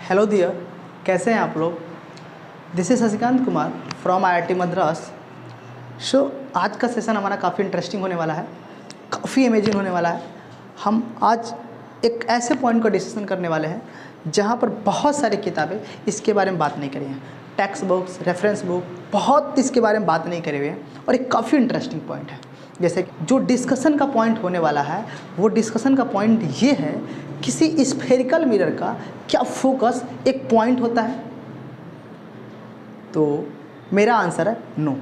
Hello dear, कैसे हैं आप लोग। This is Shashikant Kumar from IIT Madras. So आज का सेशन हमारा काफ़ी इंटरेस्टिंग होने वाला है, काफ़ी अमेजिंग होने वाला है। हम आज एक ऐसे पॉइंट का डिस्कशन करने वाले हैं जहाँ पर बहुत सारी किताबें इसके बारे में बात नहीं करी हैं। टेक्स्ट बुक्स, रेफरेंस बुक बहुत इसके बारे में बात नहीं करे हुए हैं और एक काफ़ी इंटरेस्टिंग पॉइंट है। जैसे जो डिस्कशन का पॉइंट होने वाला है वो डिस्कशन का पॉइंट ये है, किसी स्फेरिकल मिरर का क्या फोकस एक पॉइंट होता है। तो मेरा आंसर है नो।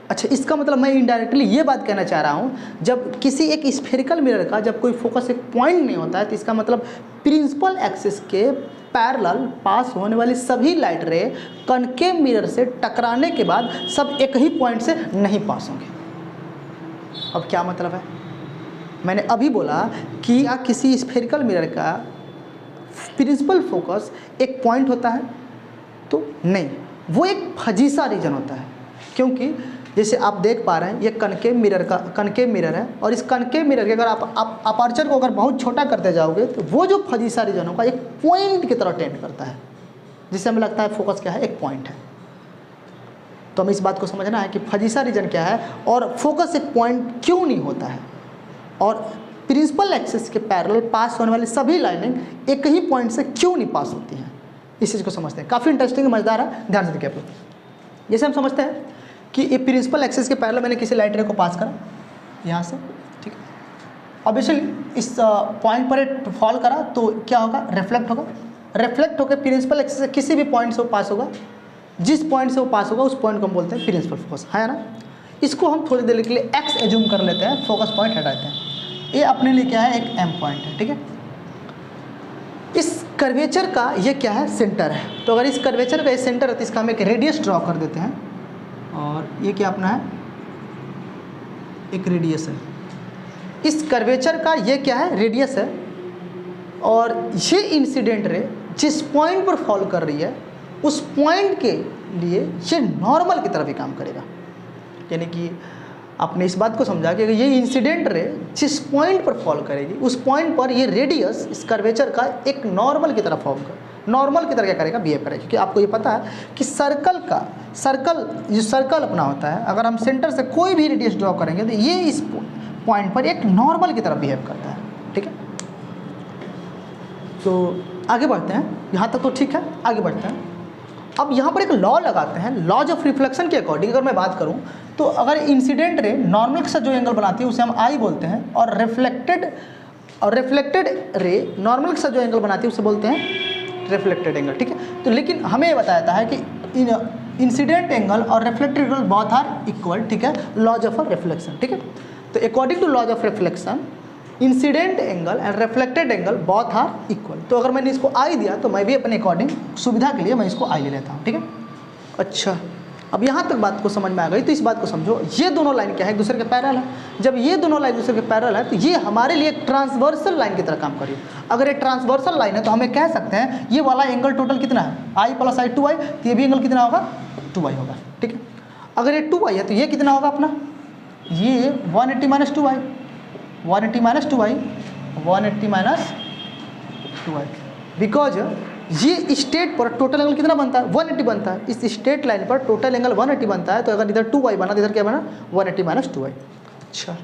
अच्छा, इसका मतलब मैं इनडायरेक्टली ये बात कहना चाह रहा हूँ, जब किसी एक स्फेरिकल मिरर का जब कोई फोकस एक पॉइंट नहीं होता है तो इसका मतलब प्रिंसिपल एक्सिस के पैरेलल पास होने वाली सभी लाइट रे कनकेव मिरर से टकराने के बाद सब एक ही पॉइंट से नहीं पास होंगे। अब क्या मतलब है, मैंने अभी बोला कि क्या किसी स्फेरिकल मिरर का प्रिंसिपल फोकस एक पॉइंट होता है, तो नहीं, वो एक फजीसा रीजन होता है। क्योंकि जैसे आप देख पा रहे हैं ये कनकेव मिरर है और इस कनकेव मिरर के अगर आप अपर्चर को अगर बहुत छोटा करते जाओगे तो वो जो फजीसा रीजन होगा एक पॉइंट की तरह टेंड करता है, जिससे हमें लगता है फोकस क्या है, एक पॉइंट है। तो हमें इस बात को समझना है कि फजीसा रीजन क्या है और फोकस एक पॉइंट क्यों नहीं होता है, और प्रिंसिपल एक्सिस के पैरेलल पास होने वाली सभी लाइनें एक ही पॉइंट से क्यों नहीं पास होती हैं। इस चीज़ को समझते हैं, काफ़ी इंटरेस्टिंग मज़ेदार है, ध्यान से देखिए आप लोग। जैसे हम समझते हैं कि ये प्रिंसिपल एक्सिस के पैरेलल मैंने किसी लाइट रे को पास करा यहाँ से, ठीक है। ऑब्वियसली इस पॉइंट पर फॉल करा तो क्या होगा, रिफ्लेक्ट होगा। रिफ्लेक्ट होकर प्रिंसिपल एक्सिस से किसी भी पॉइंट से वो पास होगा, जिस पॉइंट से वो पास होगा उस पॉइंट को हम बोलते हैं प्रिंसिपल फोकस, है ना। इसको हम थोड़ी देर के लिए एक्स एज्यूम कर लेते हैं, फोकस पॉइंट हटाते हैं। ये अपने लिए क्या है, एक एम पॉइंट है, ठीक है। इस कर्वेचर का ये क्या है, सेंटर है। तो अगर इस कर्वेचर का ये सेंटर है तो इसका हम एक रेडियस ड्रॉ कर देते हैं, और ये क्या अपना है, एक रेडियस है। इस कर्वेचर का ये क्या है, रेडियस है, और ये इंसिडेंट रे जिस पॉइंट पर फॉल कर रही है उस पॉइंट के लिए ये नॉर्मल की तरह भी काम करेगा। यानी कि आपने इस बात को समझा कि ये इंसिडेंट रे जिस पॉइंट पर फॉल करेगी उस पॉइंट पर ये रेडियस इस कर्वेचर का एक नॉर्मल की तरह फॉर्म कर, नॉर्मल की तरह क्या करेगा, बिहेव करेगा। क्योंकि आपको ये पता है कि सर्कल अपना होता है, अगर हम सेंटर से कोई भी रेडियस ड्रॉ करेंगे तो ये इस पॉइंट पर एक नॉर्मल की तरह बिहेव करता है, ठीक है। तो आगे बढ़ते हैं, यहाँ तक तो ठीक है, आगे बढ़ते हैं। अब यहाँ पर एक लॉ लगाते हैं, लॉज ऑफ रिफ्लेक्शन के अकॉर्डिंग अगर मैं बात करूँ तो अगर इंसिडेंट रे नॉर्मल के साथ जो एंगल बनाती है उसे हम आई बोलते हैं, और रिफ्लेक्टेड रे नॉर्मल के साथ जो एंगल बनाती है उसे बोलते हैं रिफ्लेक्टेड एंगल, ठीक है। तो लेकिन हमें ये बताया है कि इंसिडेंट एंगल और reflected angle both are equal, ठीक है, लॉज ऑफ रिफ्लेक्शन, ठीक है। तो according to laws of reflection incident angle and reflected angle both are equal. तो अगर मैंने इसको आई दिया तो मैं भी अपने अकॉर्डिंग सुविधा के लिए मैं इसको आई ले लेता हूँ, ठीक है। अच्छा, अब यहाँ तक बात को समझ में आ गई। तो इस बात को समझो, ये दोनों लाइन क्या है, एक दूसरे के पैरेलल है। जब ये दोनों लाइन दूसरे के पैरेलल है तो ये हमारे लिए ट्रांसवर्सल लाइन की तरह काम करिए। अगर ये ट्रांसवर्सल लाइन है तो हमें कह सकते हैं ये वाला एंगल टोटल कितना है, आई प्लस आई 2i, तो ये भी एंगल कितना होगा, 2i होगा, ठीक है। अगर ये 2i है तो ये कितना होगा अपना, ये 180 minus 2i, 180 minus 2i, 180 minus 2i, because ये स्टेट पर टोटल एंगल कितना बनता है, 180 बनता है। इस स्टेट लाइन पर टोटल एंगल 180 बनता है, तो अगर इधर 2y बना तो इधर क्या बना, 180 माइनस 2y। अच्छा,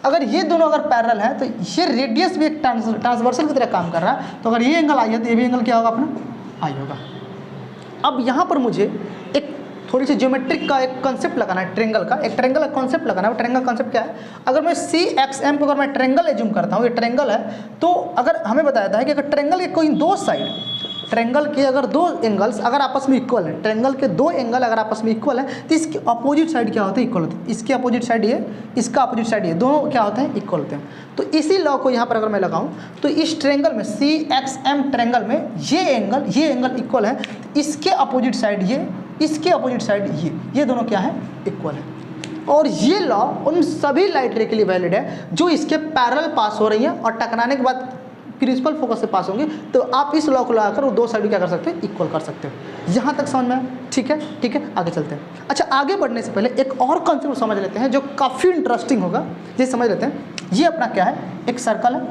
अगर ये दोनों अगर पैरेलल है तो ये रेडियस भी एक ट्रांसवर्सल की तरह काम कर रहा है। तो अगर ये एंगल आई है तो ये भी एंगल क्या होगा अपना, आई होगा। अब यहाँ पर मुझे एक थोड़ी सी ज्योमेट्रिक का एक कॉन्सेप्ट लगाना है, ट्रेंगल का एक ट्रेंगल का कॉन्सेप्ट लगाना है। ट्रेंगल कॉन्सेप्ट क्या है, अगर मैं CXM को अगर मैं ट्रेंगल एज्यूम करता हूँ, ये ट्रेंगल है, तो अगर हमें बताया था कि अगर ट्रेंगल के कोई दो साइड, ट्रेंगल के अगर दो एंगल्स अगर आपस में इक्वल है, ट्रेंगल के दो एंगल अगर आपस में इक्वल है तो इसके अपोजिट साइड क्या होते हैं, इक्वल होते हैं। इसके अपोजिट साइड ये, इसका अपोजिट साइड ये, दोनों क्या होते हैं, इक्वल होते हैं। तो इसी लॉ को यहाँ पर अगर मैं लगाऊं तो इस ट्रेंगल में CXM ट्रेंगल में ये एंगल इक्वल है, तो इसके अपोजिट साइड ये, इसके अपोजिट साइड ये दोनों क्या है, इक्वल है। और ये लॉ उन सभी लाइट रे के लिए वैलिड है जो इसके पैरेलल पास हो रही हैं और टकराने के बाद प्रिंसिपल फोकस से पास होंगे। तो आप इस लॉ को लगाकर वो दो साइड क्या कर सकते हैं, इक्वल कर सकते हो। यहाँ तक समझ में, ठीक है, ठीक है, आगे चलते हैं। अच्छा, आगे बढ़ने से पहले एक और कॉन्सेप्ट समझ लेते हैं जो काफ़ी इंटरेस्टिंग होगा, ये समझ लेते हैं। ये अपना क्या है, एक सर्कल है।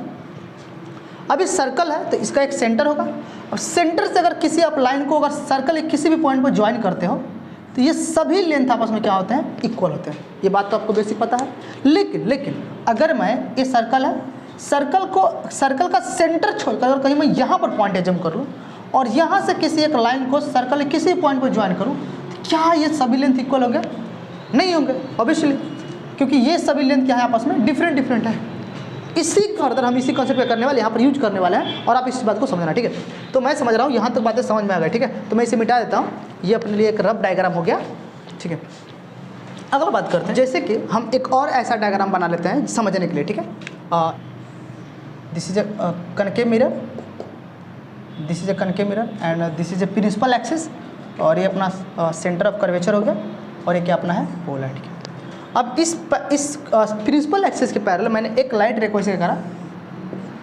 अब इस सर्कल है तो इसका एक सेंटर होगा, और सेंटर से अगर किसी आप लाइन को अगर सर्कल के किसी भी पॉइंट पर ज्वाइन करते हो तो ये सभी लेंथ आपस में क्या होते हैं, इक्वल होते हैं। ये बात तो आपको बेसिक पता है। लेकिन अगर मैं ये सर्कल है, सर्कल का सेंटर छोड़कर अगर कहीं मैं यहाँ पर पॉइंट एजम कर लूँ और यहाँ से किसी एक लाइन को सर्कल के किसी पॉइंट पर ज्वाइन करूँ, तो क्या ये सभी लेंथ इक्वल होंगे? नहीं होंगे ऑब्वियसली, क्योंकि ये सभी लेंथ क्या है, आपस में डिफरेंट है। इसी फर्दर हम इसी कॉन्सेप्ट पे करने वाले, यहाँ पर यूज करने वाले हैं, और आप इस बात को समझना, ठीक है। तो मैं समझ रहा हूँ, यहाँ तक बातें समझ में आ गई, ठीक है। तो मैं इसे मिटा देता हूँ, ये अपने लिए एक रफ डायग्राम हो गया, ठीक है। अगला बात करते हैं, जैसे कि हम एक और ऐसा डायग्राम बना लेते हैं समझने के लिए, ठीक है। This is a concave mirror, this is a concave mirror and this is a principal axis, और ये अपना सेंटर ऑफ कर्वेचर हो गया, और ये क्या अपना है, पोल है, ठीक है। अब इस प्रिंसिपल एक्सिस के पैरेलल मैंने एक लाइट रे को इसे करा,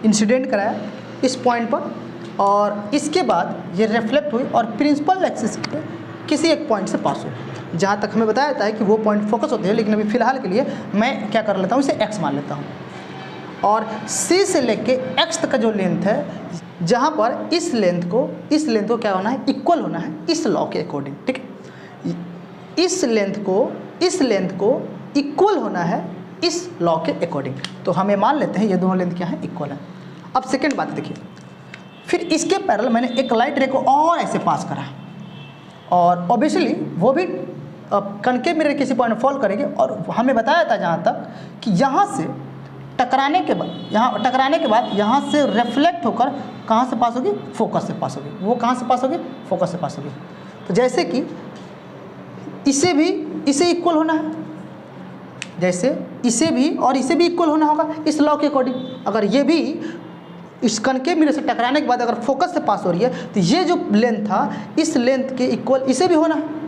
इंसिडेंट कराया इस पॉइंट पर, और इसके बाद ये रिफ्लेक्ट हुई और प्रिंसिपल एक्सिस के किसी एक पॉइंट से पास हुई। जहाँ तक हमें बताया जाता है कि वो पॉइंट फोकस होते हैं, लेकिन अभी फिलहाल के लिए मैं क्या कर लेता हूँ, इसे एक्स मान लेता हूँ। और सी से लेके एक्स तक का जो लेंथ है, जहाँ पर इस लेंथ को क्या होना है, इक्वल होना है इस लॉ के अकॉर्डिंग, ठीक है। इस लेंथ को इक्वल होना है इस लॉ के अकॉर्डिंग। तो हमें मान लेते हैं ये दोनों लेंथ क्या है, इक्वल है। अब सेकंड बात देखिए, फिर इसके पैरेलल मैंने एक लाइट रे को और ऐसे पास करा, और ऑब्वियसली वो भी कनकेव मिरर किसी पॉइंट फॉल करेगी, और हमें बताया था जहाँ तक कि यहाँ से टकराने के बाद यहाँ से रिफ्लेक्ट होकर कहाँ से पास होगी, फोकस से पास होगी। वो कहाँ से पास होगी, फोकस से पास होगी। तो जैसे कि इसे इक्वल होना है, जैसे इसे भी इक्वल होना होगा इस लॉ के अकॉर्डिंग। अगर ये भी इस कनकेव मिरर से टकराने के बाद अगर फोकस से पास हो रही है, तो ये जो लेंथ था इस लेंथ के इक्वल इसे भी होना है।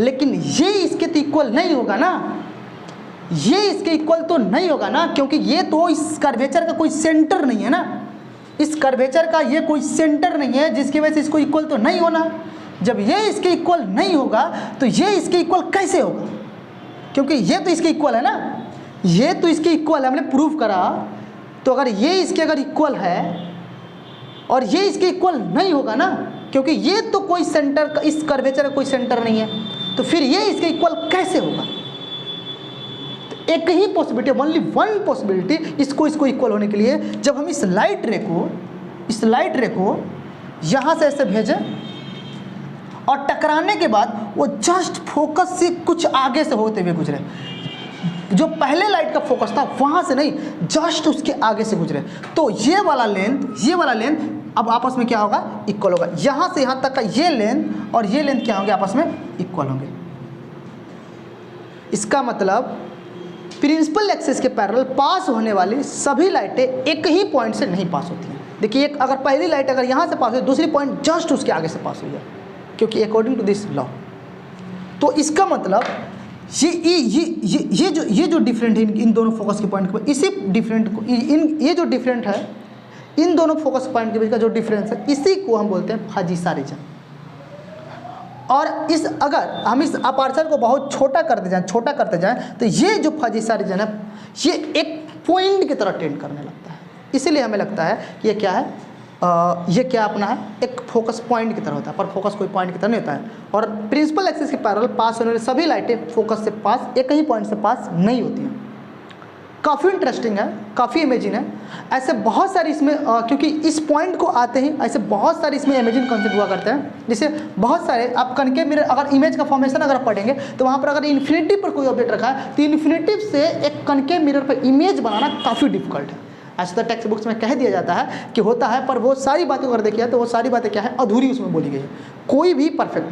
लेकिन ये इसके तो इक्वल नहीं होगा ना, ये इसके इक्वल तो नहीं होगा ना, क्योंकि ये तो इस कर्वेचर का कोई सेंटर नहीं है ना। इस कर्वेचर का ये कोई सेंटर नहीं है, जिसकी वजह से इसको इक्वल तो नहीं होना। जब ये इसके इक्वल नहीं होगा तो ये इसके इक्वल कैसे होगा, क्योंकि ये तो इसके इक्वल है ना, ये तो इसके इक्वल है, हमने प्रूव करा। तो अगर ये इसके अगर इक्वल है और ये इसके इक्वल नहीं होगा ना, क्योंकि ये तो कोई सेंटर, इस कर्वेचर का कोई सेंटर नहीं है, तो फिर ये इसके इक्वल कैसे होगा। तो एक ही पॉसिबिलिटी, ओनली वन पॉसिबिलिटी इसको इक्वल होने के लिए, जब हम इस लाइट रे को यहाँ से ऐसे भेजें और टकराने के बाद वो जस्ट फोकस से कुछ आगे से होते हुए गुजरे, जो पहले लाइट का फोकस था वहाँ से नहीं, जस्ट उसके आगे से गुजरे, तो ये वाला लेंथ अब आपस में क्या होगा, इक्वल होगा। यहाँ से यहाँ तक का ये लेंथ और ये लेंथ क्या होंगे, आपस में इक्वल होंगे। इसका मतलब प्रिंसिपल एक्सिस के पैरेलल पास होने वाली सभी लाइटें एक ही पॉइंट से नहीं पास होती हैं। देखिए, अगर पहली लाइट अगर यहाँ से पास हुई, दूसरी पॉइंट जस्ट उसके आगे से पास हुई है, क्योंकि अकॉर्डिंग टू दिस लॉ। तो इसका मतलब ये जो डिफरेंट है इन दोनों फोकस के पॉइंट के, इसी डिफरेंट को ये जो डिफरेंट है इन दोनों फोकस पॉइंट के बीच का जो डिफरेंस है, इसी को हम बोलते हैं फाजिसा रीजन। और अगर हम इस अपर्चर को बहुत छोटा करते जाएं तो ये जो फाजिसा रीजन है ये एक पॉइंट की तरह टेंड करने लगता है। इसीलिए हमें लगता है कि ये क्या है, ये क्या अपना है, एक फोकस पॉइंट की तरह होता है, पर फोकस कोई पॉइंट की तरह नहीं होता है। और प्रिंसिपल एक्सिस के पैरेलल पास होने वाली सभी लाइटें फोकस से पास, एक ही पॉइंट से पास नहीं होती हैं। काफ़ी इंटरेस्टिंग है, काफ़ी इमेजिन है। ऐसे बहुत सारे इसमें क्योंकि इस पॉइंट को आते ही ऐसे बहुत सारे इसमें इमेजिन कॉन्सेप्ट हुआ करते हैं। जैसे बहुत सारे आप कनकेव मिरर अगर इमेज का फॉर्मेशन अगर पढ़ेंगे तो वहाँ पर अगर इन्फिनिटी पर कोई ऑब्जेक्ट रखा है तो इन्फिनिटी से एक कनकेव मिरर पर इमेज बनाना काफ़ी डिफिकल्ट है। ऐसे तो टेक्स्ट बुक्स में कह दिया जाता है कि होता है, पर वो सारी बातें अगर देखिए तो वो सारी बातें क्या है, अधूरी उसमें बोली गई है, कोई भी परफेक्ट